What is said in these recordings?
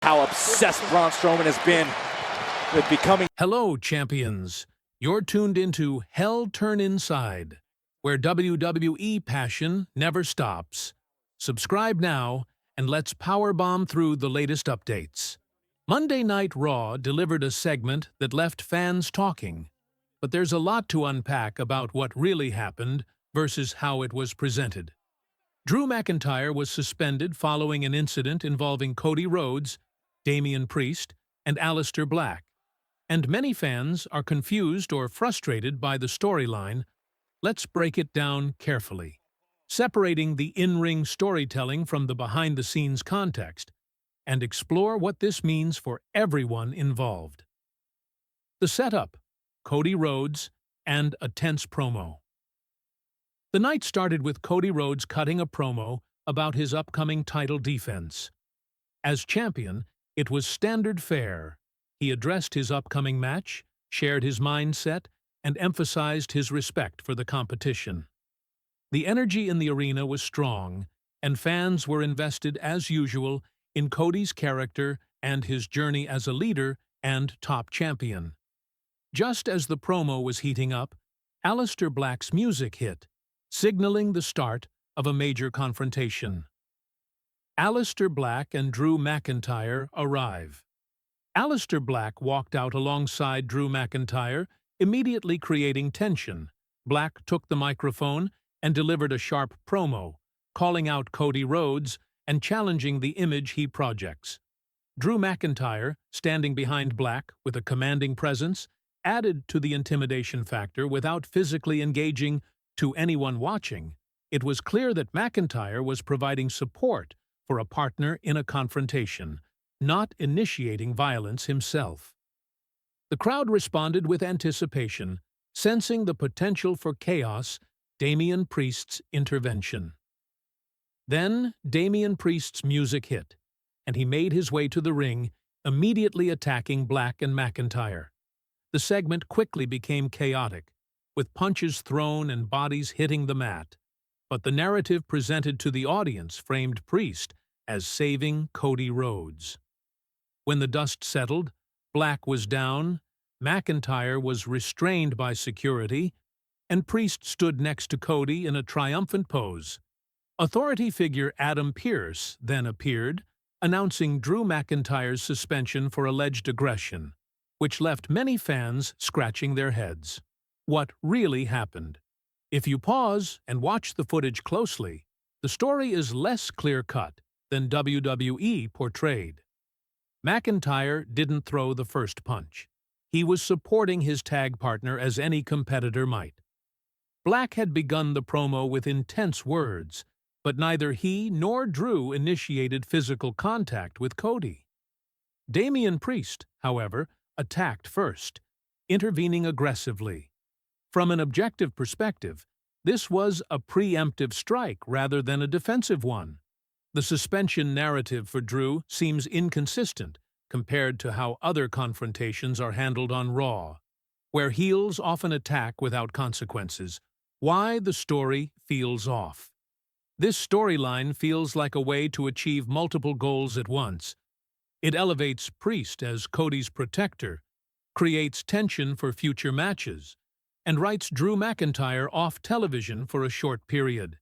how obsessed Braun Strowman has been with becoming. Hello, champions. You're tuned into Hell Turn Inside, where WWE passion never stops. Subscribe now, and let's powerbomb through the latest updates. Monday Night Raw delivered a segment that left fans talking, but there's a lot to unpack about what really happened versus how it was presented. Drew McIntyre was suspended following an incident involving Cody Rhodes, Damian Priest, and Aleister Black, and many fans are confused or frustrated by the storyline. Let's break it down carefully, separating the in-ring storytelling from the behind-the-scenes context, and explore what this means for everyone involved. The setup: Cody Rhodes and a tense promo. The night started with Cody Rhodes cutting a promo about his upcoming title defense. As champion, it was standard fare. He addressed his upcoming match, shared his mindset, and emphasized his respect for the competition. The energy in the arena was strong, and fans were invested as usual in Cody's character and his journey as a leader and top champion. Just as the promo was heating up, Aleister Black's music hit, signaling the start of a major confrontation. Aleister Black and Drew McIntyre arrive. Aleister Black walked out alongside Drew McIntyre, immediately creating tension. Black took the microphone and delivered a sharp promo, calling out Cody Rhodes and challenging the image he projects. Drew McIntyre, standing behind Black with a commanding presence, added to the intimidation factor without physically engaging to anyone watching. It was clear that McIntyre was providing support for a partner in a confrontation, not initiating violence himself. The crowd responded with anticipation, sensing the potential for chaos. Damian Priest's intervention. Then Damian Priest's music hit, and he made his way to the ring, immediately attacking Black and McIntyre. The segment quickly became chaotic, with punches thrown and bodies hitting the mat. But the narrative presented to the audience framed Priest as saving Cody Rhodes. When the dust settled, Black was down, McIntyre was restrained by security, and Priest stood next to Cody in a triumphant pose. Authority figure Adam Pearce then appeared, announcing Drew McIntyre's suspension for alleged aggression, which left many fans scratching their heads. What really happened? If you pause and watch the footage closely, the story is less clear-cut than WWE portrayed. McIntyre didn't throw the first punch. He was supporting his tag partner as any competitor might. Black had begun the promo with intense words, but neither he nor Drew initiated physical contact with Cody. Damian Priest, however, attacked first, intervening aggressively. From an objective perspective, this was a preemptive strike rather than a defensive one. The suspension narrative for Drew seems inconsistent compared to how other confrontations are handled on Raw, where heels often attack without consequences. Why the story feels off. This storyline feels like a way to achieve multiple goals at once. It elevates Priest as Cody's protector, creates tension for future matches, and writes Drew McIntyre off television for a short period.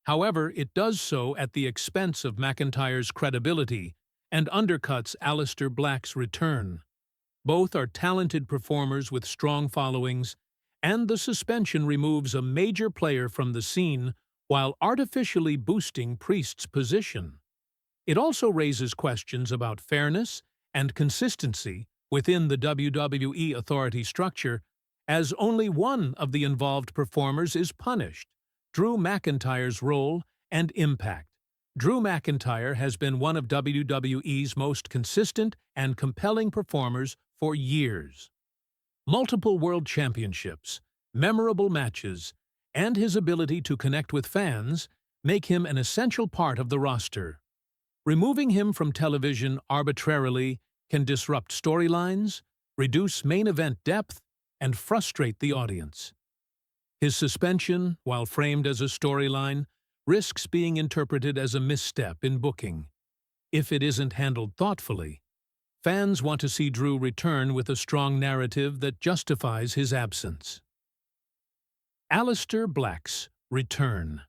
However, it does so at the expense of McIntyre's credibility and undercuts Aleister Black's return. Both are talented performers with strong followings, and the suspension removes a major player from the scene while artificially boosting Priest's position. It also raises questions about fairness and consistency within the WWE authority structure, as only one of the involved performers is punished. Drew McIntyre's role and impact. Drew McIntyre has been one of WWE's most consistent and compelling performers for years. Multiple world championships, memorable matches, and his ability to connect with fans make him an essential part of the roster. Removing him from television arbitrarily can disrupt storylines, reduce main event depth, and frustrate the audience. His suspension, while framed as a storyline, risks being interpreted as a misstep in booking. if it isn't handled thoughtfully. Fans want to see Drew return with a strong narrative that justifies his absence. Aleister Black's return.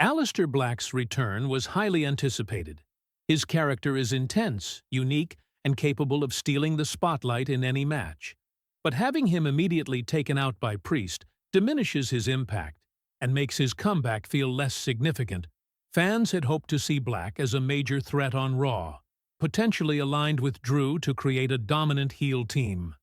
Aleister Black's return was highly anticipated. His character is intense, unique, and capable of stealing the spotlight in any match. But having him immediately taken out by Priest diminishes his impact and makes his comeback feel less significant. Fans had hoped to see Black as a major threat on Raw, potentially aligned with Drew to create a dominant heel team.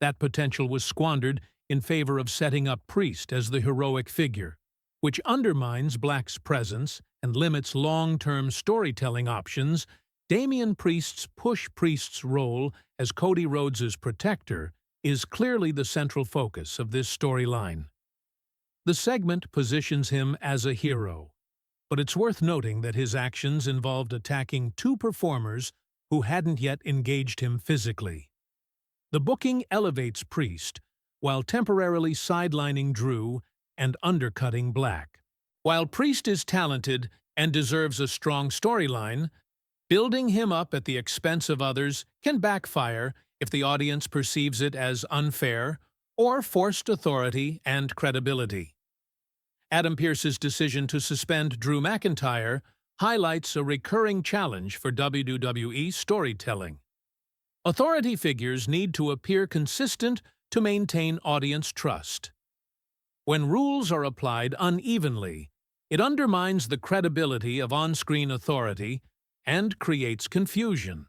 That potential was squandered in favor of setting up Priest as the heroic figure, which undermines Black's presence and limits long-term storytelling options. Damian Priest's Priest's role as Cody Rhodes' protector is clearly the central focus of this storyline. The segment positions him as a hero, but it's worth noting that his actions involved attacking two performers who hadn't yet engaged him physically. The booking elevates Priest, while temporarily sidelining Drew and undercutting Black. While Priest is talented and deserves a strong storyline, building him up at the expense of others can backfire if the audience perceives it as unfair or forced authority and credibility. Adam Pearce's decision to suspend Drew McIntyre highlights a recurring challenge for WWE storytelling. Authority figures need to appear consistent to maintain audience trust. When rules are applied unevenly, it undermines the credibility of on-screen authority and creates confusion.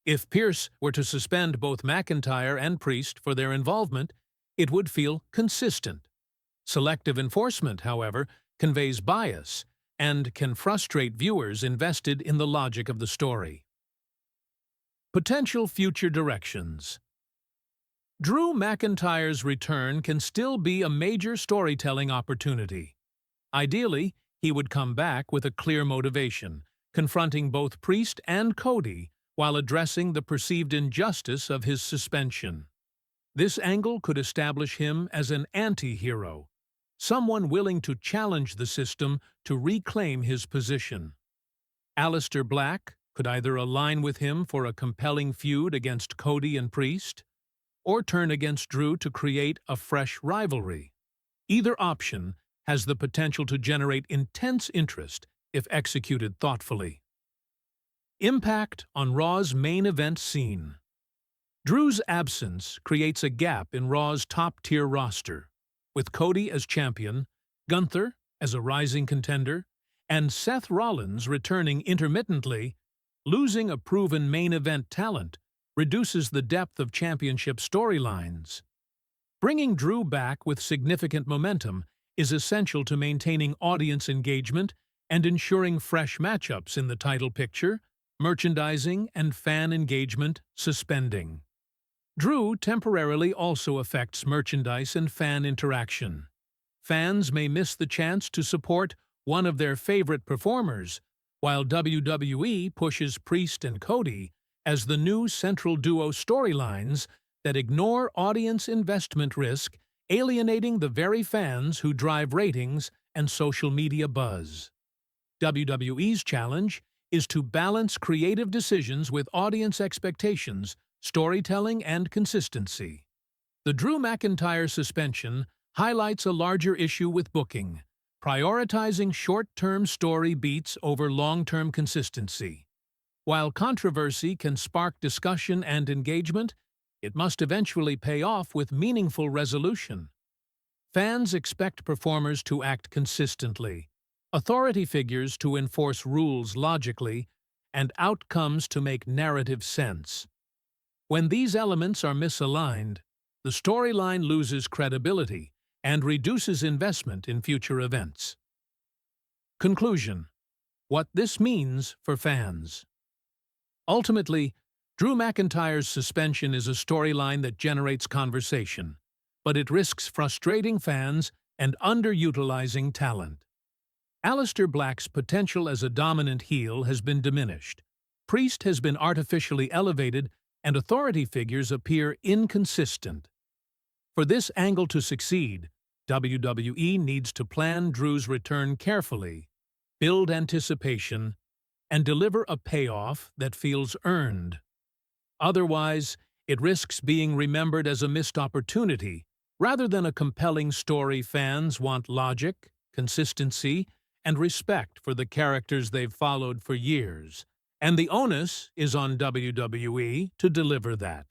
If Pearce were to suspend both McIntyre and Priest for their involvement, it would feel consistent. Selective enforcement, however, conveys bias and can frustrate viewers invested in the logic of the story. Potential future directions. Drew McIntyre's return can still be a major storytelling opportunity. Ideally, he would come back with a clear motivation, confronting both Priest and Cody while addressing the perceived injustice of his suspension. This angle could establish him as an anti-hero, someone willing to challenge the system to reclaim his position. Aleister Black could either align with him for a compelling feud against Cody and Priest, or turn against Drew to create a fresh rivalry. Either option has the potential to generate intense interest if executed thoughtfully. Impact on Raw's main event scene. Drew's absence creates a gap in Raw's top-tier roster, with Cody as champion, Gunther as a rising contender, and Seth Rollins returning intermittently. Losing a proven main event talent reduces the depth of championship storylines. Bringing Drew back with significant momentum is essential to maintaining audience engagement and ensuring fresh matchups in the title picture, merchandising, and fan engagement. Suspending Drew temporarily also affects merchandise and fan interaction. Fans may miss the chance to support one of their favorite performers, while WWE pushes Priest and Cody as the new central duo storylines that ignore audience investment risk, alienating the very fans who drive ratings and social media buzz. WWE's challenge is to balance creative decisions with audience expectations, storytelling, and consistency. The Drew McIntyre suspension highlights a larger issue with booking, prioritizing short-term story beats over long-term consistency. While controversy can spark discussion and engagement, it must eventually pay off with meaningful resolution. Fans expect performers to act consistently, authority figures to enforce rules logically, and outcomes to make narrative sense. When these elements are misaligned, the storyline loses credibility and reduces investment in future events. Conclusion: what this means for fans. Ultimately, Drew McIntyre's suspension is a storyline that generates conversation, but it risks frustrating fans and underutilizing talent. Aleister Black's potential as a dominant heel has been diminished. Priest has been artificially elevated, and authority figures appear inconsistent. For this angle to succeed, WWE needs to plan Drew's return carefully, build anticipation, and deliver a payoff that feels earned. Otherwise, it risks being remembered as a missed opportunity rather than a compelling story. Fans want logic, consistency, and respect for the characters they've followed for years, and the onus is on WWE to deliver that.